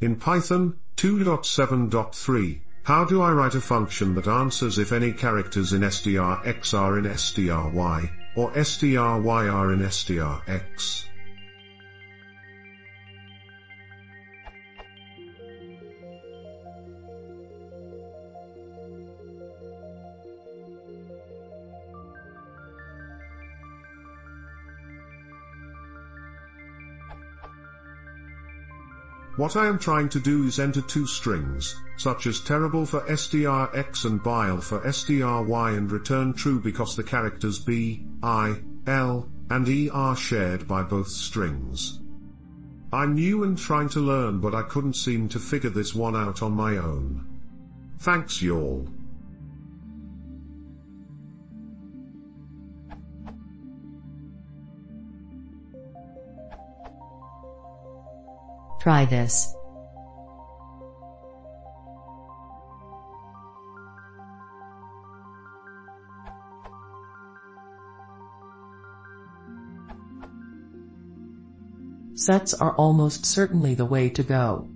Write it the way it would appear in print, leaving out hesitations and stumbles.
In Python 2.7.3, how do I write a function that answers if any characters in strx are in stry, or stry are in strx? What I am trying to do is enter two strings, such as terrible for strx and bile for stry, and return true because the characters b, I, l, and e are shared by both strings. I'm new and trying to learn, but I couldn't seem to figure this one out on my own. Thanks y'all. Try this. Sets are almost certainly the way to go.